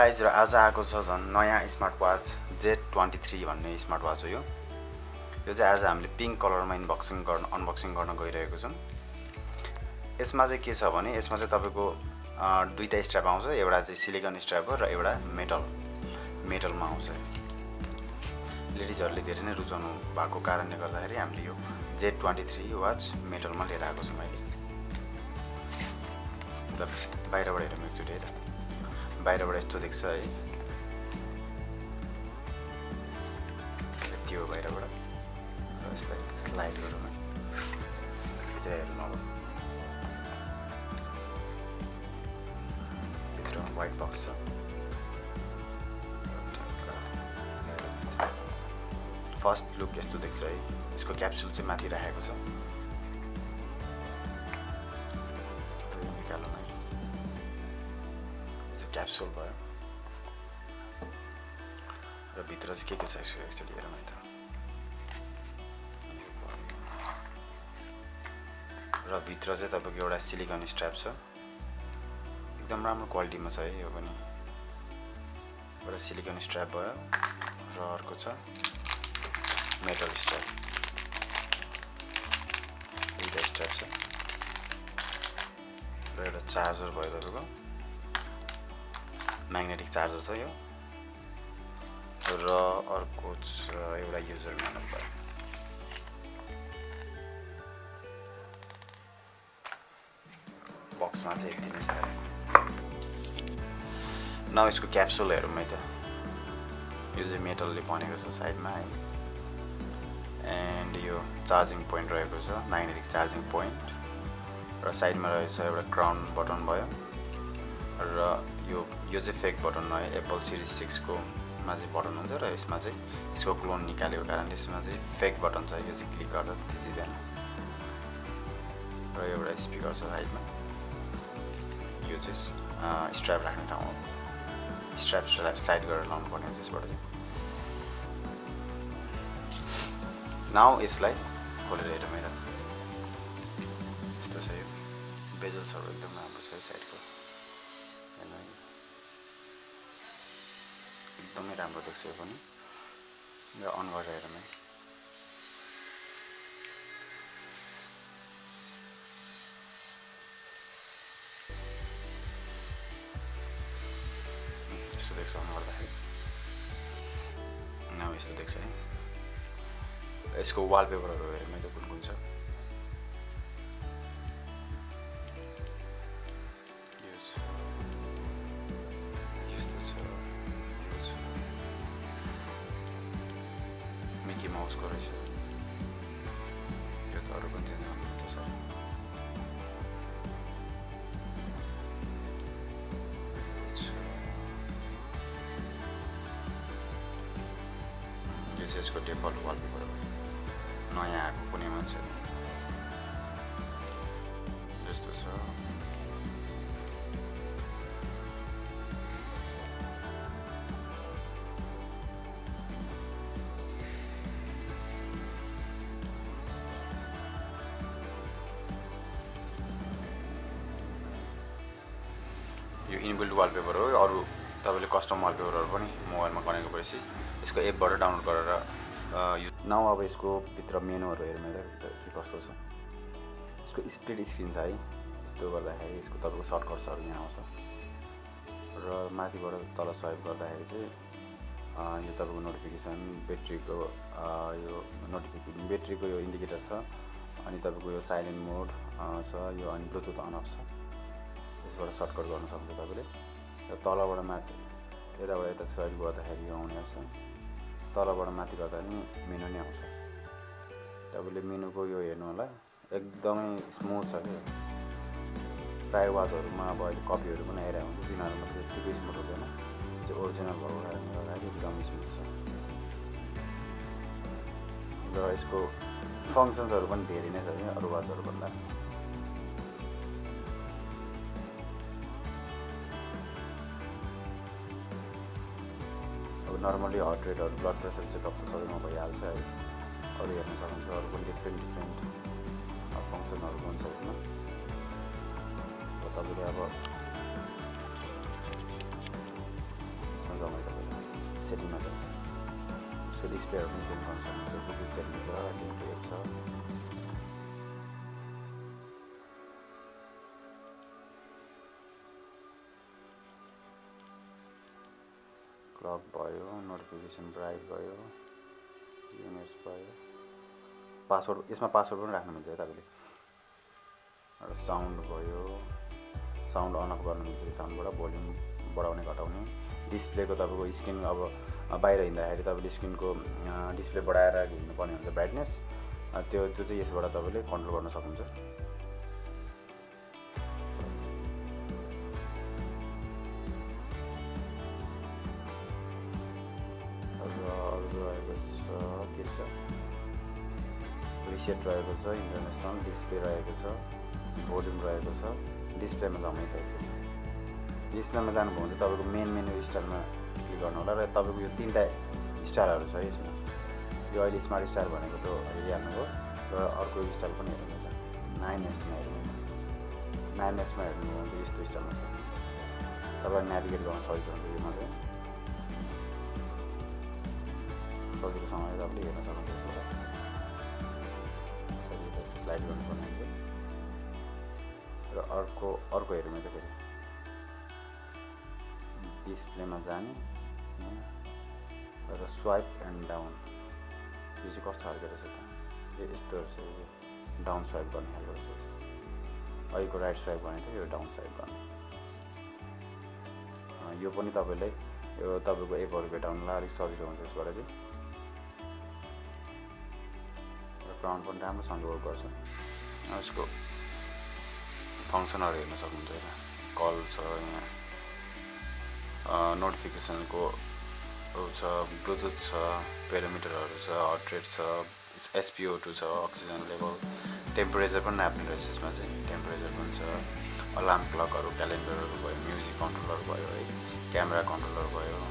Guys र आज आएको छ झन् नयाँ स्मार्ट वाच Z23 भन्ने स्मार्ट वाच हो यो चाहिँ आज हामीले पिङ्क कलरमा अनबक्सिङ गर्न गइरहेको छौँ। यसमा चाहिँ के छ भने यसमा चाहिँ तपाईको दुईटा स्ट्र्याप आउँछ, एउटा चाहिँ सिलिकन स्ट्र्याप हो र एउटा मेटलमा आउँछ। लेडिजहरूले धेरै नै रुचाउनु भएको कारणले गर्दाखेरि हामीले यो Z23 वाच मेटलमा लिएर आएको छौँ। अहिले बाहिरबाट हेरौँ एकचोटि है त। बाहिरबाट यस्तो देख्छ है, त्यो बाहिरबाट यसलाई स्लाइड गरौँ है, भित्र हेर्नु अब। भित्रमा व्हाइट बक्स छ। फर्स्ट लुक यस्तो देख्छ है। यसको क्याप्सुल चाहिँ माथि राखेको छ। निकालौँ है, क्याप्सुल भयो र भित्र चाहिँ के छ यसको एक्चुअली हेरौँ है त। र भित्र चाहिँ तपाईँको एउटा सिलिकन स्ट्र्याप छ, एकदम राम्रो क्वालिटीमा छ है यो पनि। एउटा सिलिकन स्ट्र्याप भयो र अर्को छ मेटल स्ट्र्याप। दुईटा स्ट्र्याप छ र एउटा चार्जर भयो तपाईँको, म्याग्नेटिक चार्जर छ यो, र अर्को छ एउटा युजर म्यानुअल भयो। बक्समा चाहिँ यति नै छ। न यसको क्याप्सुल हेरौँ है त। यो चाहिँ मेटलले बनेको छ साइडमा है, एन्ड यो चार्जिङ पोइन्ट रहेको छ, म्याग्नेटिक चार्जिङ पोइन्ट, र साइडमा रहेछ एउटा क्राउन बटन भयो, र यो चाहिँ फेक बटन हो है। एप्पल सिरिज 6 को मा चाहिँ बटन हुन्छ र यसमा चाहिँ यसको क्लोन निकालेको कारणले यसमा चाहिँ फेक बटन छ। यो चाहिँ क्लिक गर्दा थिचिँदैन। र एउटा स्पिकर छ साइडमा। यो चाहिँ स्ट्र्याप राख्ने ठाउँ हो। स्ट्र्याप स्लाइड गरेर लाउनु पर्ने हुन्छ यसबाट चाहिँ। नाउ यसलाई खोलेर हेरौँ है। यस्तो छ यो। बेजल्सहरू एकदम राम्रो छ साइडको, एकदमै राम्रो देख्छ यो पनि। र अन गरेर हेरौँ है। यस्तो देख्छ अन गर्दाखेरि। नाउ यस्तो देख्छ है। यसको वालपेपरहरू हेरौँ है त कुन कुन छ। मिकी माउसको रहेछ यो त, अरू पनि चेन्ज गर्नुहुन्छ सर। यो चाहिँ यसको डिफल्ट वालपेपर हो, नयाँ आएको कुनै मान्छे यस्तो छ। यो इनबिल्ट वालपेपर हो। अरू तपाईँले कस्टम वालपेपरहरू पनि मोबाइलमा कनेक्ट गरेपछि यसको एपबाट डाउनलोड गरेर नाउ अब यसको भित्र मेनुहरू हेर्नु के कस्तो छ। यसको स्प्लिट स्क्रिन छ है। यस्तो गर्दाखेरि यसको तपाईँको सर्टकट्सहरू यहाँ आउँछ, र माथिबाट तल स्वाइप गर्दाखेरि चाहिँ यो तपाईँको नोटिफिकेसन, ब्याट्रीको ब्याट्रीको यो इन्डिकेटर छ, अनि तपाईँको यो साइलेन्ट मोड छ यो, अनि ब्लुटुथ अन अफ छ। यसबाट सर्टकट गर्न सक्छ तपाईँले। र तलबाट माथि यताबाट यता स्वाइप गर्दाखेरि यो आउने छ, तलबाट माथि गर्दा नि मेनु नै आउँछ। तपाईँले मेनुको यो हेर्नु होला, एकदमै स्मुथ छ क्या। प्राय वाचहरूमा अब अहिले कपीहरू पनि आइरहेको हुन्छ, तिनीहरूमा चाहिँ त्यतिकै स्मुथ हुँदैन। त्यो ओरिजिनल भएको कारणले गर्दाखेरि एकदम स्मुथ छ। र यसको फङ्सन्सहरू पनि धेरै नै छ क्या अरू वाचहरूभन्दा। अब नर्मली हार्ट रेटहरू, ब्लड प्रेसर चेकअप त सबैमा भइहाल्छ है। अरू हेर्न सक्नुहुन्छ, अरू पनि डिफ्रेन्ट फङ्सनहरू पनि छ यसमा। तपाईँले अब डिस्प्लेहरू पनि चेन्ज गर्न सक्नुहुन्छ ब्लुटुथ सेटिङ छ लिङ्क एप छ क्लक भयो नोटिफिकेसन ब्राइट भयो युनिट्स भयो पासवर्ड यसमा पासवर्ड पनि राख्नु मिल्छ है तपाईले र साउन्ड भयो साउन्ड अन अफ गर्नु मिल्छ साउन्डबाट भोल्युम बढाउने घटाउने डिस्प्लेको तपाईको स्क्रिन अब बाहिर हिँड्दाखेरि तपाईले स्क्रिनको डिस्प्ले बढाएर हिँड्नुपर्ने हुन्छ ब्राइटनेस त्यो चाहिँ यसबाट तपाईले कन्ट्रोल गर्न सक्नुहुन्छ रिसेट रहेको छ इन्टरनेसनल डिस्प्ले रहेको छ भोल्युम रहेको छ डिस्प्लेमा जम्मै रहेको छ डिस्प्लेमा जानुभयो भने तपाईको मेन मेनु स्टाइलमा क्लिक गर्नु होला र तपाईको यो तीनटा स्टाइलहरु छ यसमा यो अहिले स्मार्ट स्टाइल भनेको त हेरिहाल्नुभयो र अर्को स्टाइल पनि हेर्नुहुन्छ 9S मा हेर्नुहुन्छ 9S मा हेर्नु भने यस्तो स्टाइलमा छ तपाईले नेभिगेट गर्न सजिलो हुन्छ यसमा चाहिँ सजिलोसँगले तपाईले हेर्न सक्नुहुन्छ स्लाइड गर्नुपर्ने हुन्छ र अर्को हेर्नु त फेरि डिस्प्लेमा जाने र स्वाइप एन्ड डाउन यो चाहिँ कस्तो खालको रहेछ त यस्तो रहेछ डाउन स्वाइप गर्ने खालको रहेछ अहिलेको राइट स्वाइप भने त यो डाउन स्वाइप गर्ने यो पनि तपाईलाई यो तपाईको एपहरु भेटाउनलाई अलिक सजिलो हुन्छ यसबाट चाहिँ ग्राउन्ड पनि राम्रोसँग वर्क गर्छ यसको फङ्सनहरु हेर्न सक्नुहुन्छ हैन कल छ यहाँ नोटिफिकेसनको छ ब्लुटुथ छ पेरोमिटरहरु छ हार्ट रेट छ SpO2 छ अक्सिजन लेभल टेम्परेचर पनि नाप्ने रहेछ यसमा चाहिँ टेम्परेचर पनि छ अलार्म क्लकहरु क्यालेन्डरहरु भयो म्युजिक कन्ट्रोलर भयो है क्यामेरा कन्ट्रोलर भयो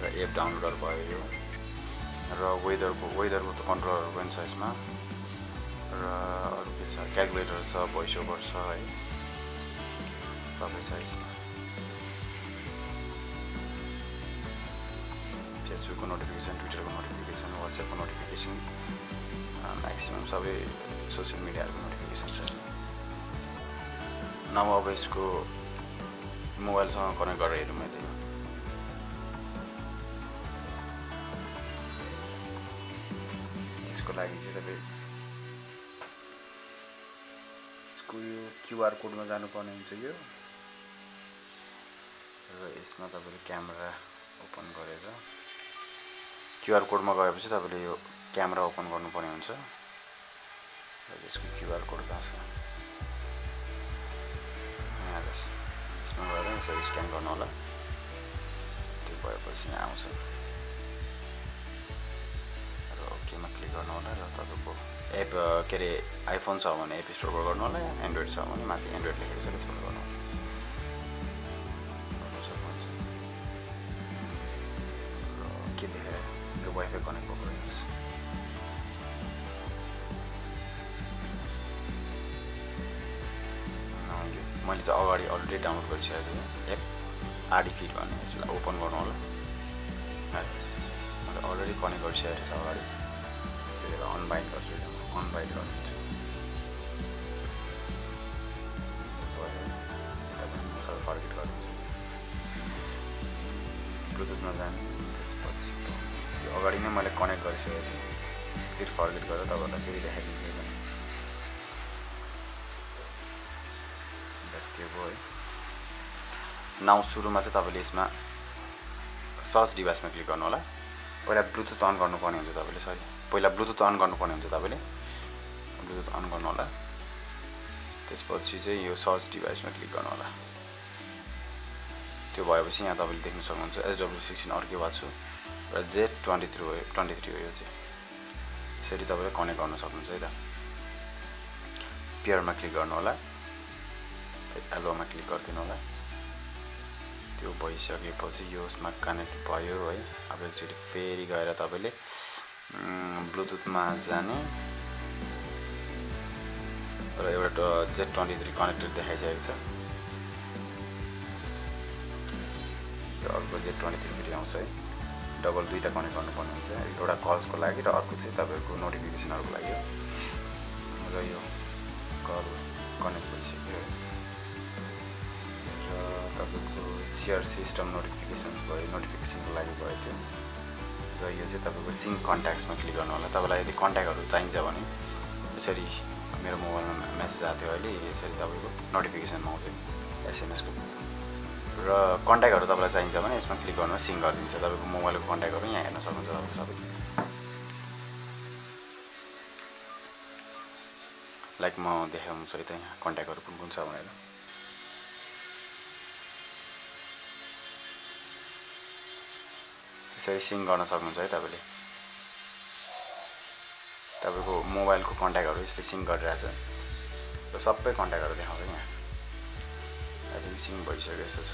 र एप डाउनलोडर भयो र वेदरको त कन्ट्रोलरहरु पनि छ यसमा र अरु के छ क्याल्कुलेटर छ भोइस ओभर छ है सबै छ यसमा फेसबुकको नोटिफिकेसन ट्विटरको नोटिफिकेसन व्हाट्सएपको नोटिफिकेसन म्याक्सिमम सबै सोशल मिडियाको नोटिफिकेसन छ नभए अब यसको मोबाइलसँग कनेक्ट गरेर हेरौँ है त्यसको लागि चाहिँ तपाईँ यसको यो क्युआर कोडमा जानुपर्ने हुन्छ यो र यसमा तपाईले क्यामेरा ओपन गरेर क्युआर कोडमा गएपछि तपाईले यो क्यामेरा ओपन गर्नुपर्ने हुन्छ र यसको क्युआर कोड कहाँ छ यहाँ छ यसमा गएर यसरी स्क्यान गर्नु होला त्यो भएपछि यहाँ आउँछ र ओकेमा क्लिक गर्नु होला र तपाईको एप के रे आइफोन छ भने एप स्टोरबाट गर्नु होला एन्ड्रोइड छ भने माथि एन्ड्रोइड लेखेको छ त्यसबाट गर्नु होला के देखेर यो वाइफाई कनेक्ट भएको रहेछ मैले चाहिँ अगाडि अलरेडी डाउनलोड गरिसकेको छु एप आडी फिट भन्ने यसलाई ओपन गर्नु होला है मैले अलरेडी कनेक्ट गरिसकेको छु अगाडि त्यसले अनबाइन्ड गर्छु अनबाइन्ड गर्छु सबै फर्केट गरिदिन्छु ब्लुटुथमा जाने त्यसपछि यो अगाडि नै मैले कनेक्ट गरिसकेको छु फेरि फर्केट गरेर तपाईहरुलाई फेरि देखाइदिन्छु त्यो भयो नाउ सुरुमा चाहिँ तपाईले यसमा सर्च डिभाइसमा क्लिक गर्नु होला पहिला ब्लुटुथ अन गर्नुपर्ने हुन्छ तपाईले सरी पहिला ब्लुटुथ अन गर्नुपर्ने हुन्छ तपाईले ब्लुटुथ अन गर्नु होला त्यसपछि चाहिँ यो सर्च डिभाइसमा क्लिक गर्नु होला त्यो भएपछि यहाँ तपाईले देख्न सक्नुहुन्छ SW16 अर्कै वाच हो र Z23 हो यो चाहिँ यसरी तपाईले कनेक्ट गर्न सक्नुहुन्छ है त पेयरमा क्लिक गर्नु होला एलोमा क्लिक गरिदिनु होला त्यो भइसकेपछि यसमा कनेक्ट भयो है अब एकचोटि फेरि गएर तपाईले ब्लुटुथमा जाने र एउटा Z23 कनेक्टेड देखाइसकेको छ यो अर्को Z23 फेरि आउँछ है डबल दुईटा कनेक्ट गर्नुपर्ने हुन्छ एउटा कल्सको लागि र अर्को चाहिँ तपाईँको नोटिफिकेसनहरूको लागि हो र यो कल कनेक्ट भइसक्यो र तपाईँको सेयर सिस्टम नोटिफिकेसनको लागि भयो त्यो र यो चाहिँ तपाईँको सिङ्क कन्ट्याक्ट्समा क्लिक गर्नु होला तपाईँलाई यदि कन्ट्याक्टहरू चाहिन्छ भने यसरी मेरो मोबाइलमा मेसेज आएको थियो अहिले यसरी तपाईँको नोटिफिकेसनमा आउँछ एसएमएसको र कन्ट्याक्टहरू तपाईँलाई चाहिन्छ भने यसमा क्लिक गर्नु सिङ्क गरिदिन्छ तपाईँको मोबाइलको कन्ट्याक्टहरू यहाँ हेर्न सक्नुहुन्छ तपाईँको सबै लाइक म देखाउँछु है त यहाँ कन्ट्याक्टहरू कुन कुन छ भनेर यसरी सिङ्क गर्न सक्नुहुन्छ है तपाईँको मोबाइलको कन्ट्याक्टहरू यसले सिङ्क गरिरहेछ र सबै कन्ट्याक्टहरू देखाउँछ यहाँ आई थिङ्क सिङ्क भइसक्यो जस्तो छ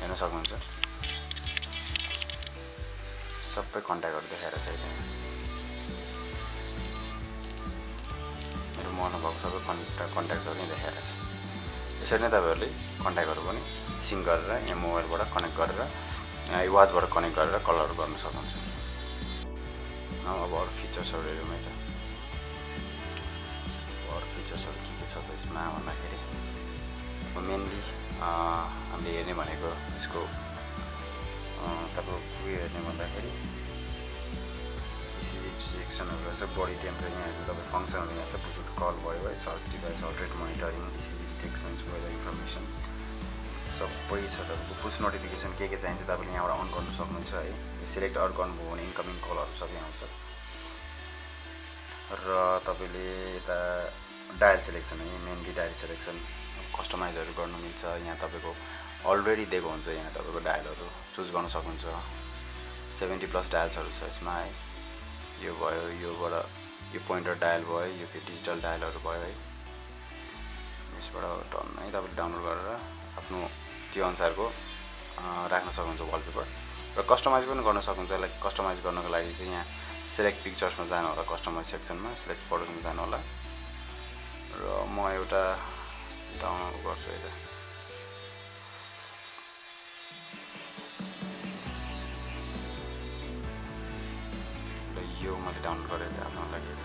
हेर्न सक्नुहुन्छ सबै कन्ट्याक्टहरू देखाएर छ मेरो मनमा भएको सबै कन्ट्याक्ट्सहरू नै देखाएर छ यसरी नै तपाईँहरूले कन्ट्याक्टहरू पनि सिङ्क गरेर यहाँ मोबाइलबाट कनेक्ट गरेर यहाँ वाचबाट कनेक्ट गरेर कलरहरू गर्न सक्नुहुन्छ अब अरू फिचर्सहरू हेरौँ है त अरू फिचर्सहरू के छ त यसमा भन्दाखेरि मेनली हामीले हेर्ने भनेको यसको तपाईँको उयो हेर्ने भन्दाखेरि इसिजी डिटेक्सनहरू रहेछ बडी टेम्परेचर यहाँ हेर्नु तपाईँ फङ्सनहरू यहाँ छ ब्लुटुथ कल भयो है search device heart monitoring ECG detection weather information सबै छ तपाईँको पुस नोटिफिकेसन के चाहिन्छ तपाईँले यहाँबाट अन गर्नु सक्नुहुन्छ है सिलेक्ट अर गर्नुभयो भने इन्कमिङ कलहरू सबै आउँछ र तपाईँले यता डायल सेलेक्सन है मेनली डायल सेलेक्सन कस्टमाइजहरू गर्नु मिल्छ यहाँ तपाईँको अलरेडी दिएको हुन्छ यहाँ तपाईँको डायलहरू चुज गर्न सक्नुहुन्छ 70+ डायल्सहरू छ यसमा है यो भयो योबाट यो पोइन्टर डायल भयो यो डिजिटल डायलहरू भयो है यसबाट टन्नै तपाईँले डाउनलोड गरेर आफ्नो त्यो अनुसारको राख्न सक्नुहुन्छ वालपेपर र कस्टमाइज पनि गर्न सक्नुहुन्छ लाइक कस्टमाइज गर्नको लागि चाहिँ यहाँ सिलेक्ट पिक्चर्समा जानु होला कस्टमाइज सेक्सनमा सिलेक्ट फोटोजमा जानु होला र म एउटा डाउनलोड गर्छु यता र यो मैले डाउनलोड गरेर आफ्नो लागि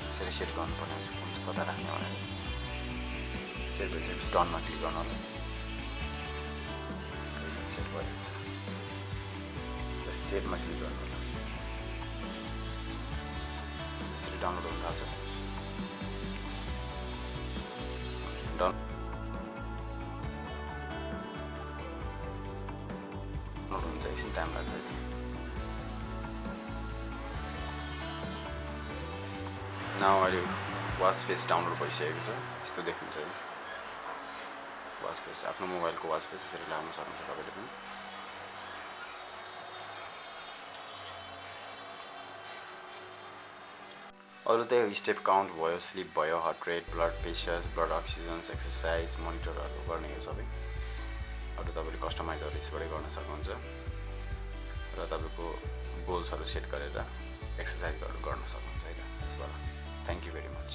यसरी सेट गर्नुपर्ने हुन्छ कुन चाहिँ कता राख्ने भनेर सेट भइसकेपछि डनमा क्लिक गर्नु होला सेट भयो सेटमा क्लिक गर्नु होला यसरी डाउनलोड हुन थाल्छ डाउनलोड हुन्छ एकछिन टाइम लाग्छ नाउ अहिले वाच फेस डाउनलोड भइसकेको छ यस्तो देखिन्छ वाच फेस आफ्नो मोबाइलको वाच फेस यसरी लाउन सक्नुहुन्छ तपाईँले पनि अरू त्यही स्टेप काउन्ट भयो स्लिप भयो heart rate blood pressure blood oxygen exercise मोनिटरहरू गर्ने यो सबै अरू तपाईँले कस्टमाइजहरू यसबाटै गर्न सक्नुहुन्छ र तपाईँको गोल्सहरू सेट गरेर एक्सर्साइजहरू गर्न सक्नुहुन्छ है त यसबाट थ्याङ्क यू भेरी मच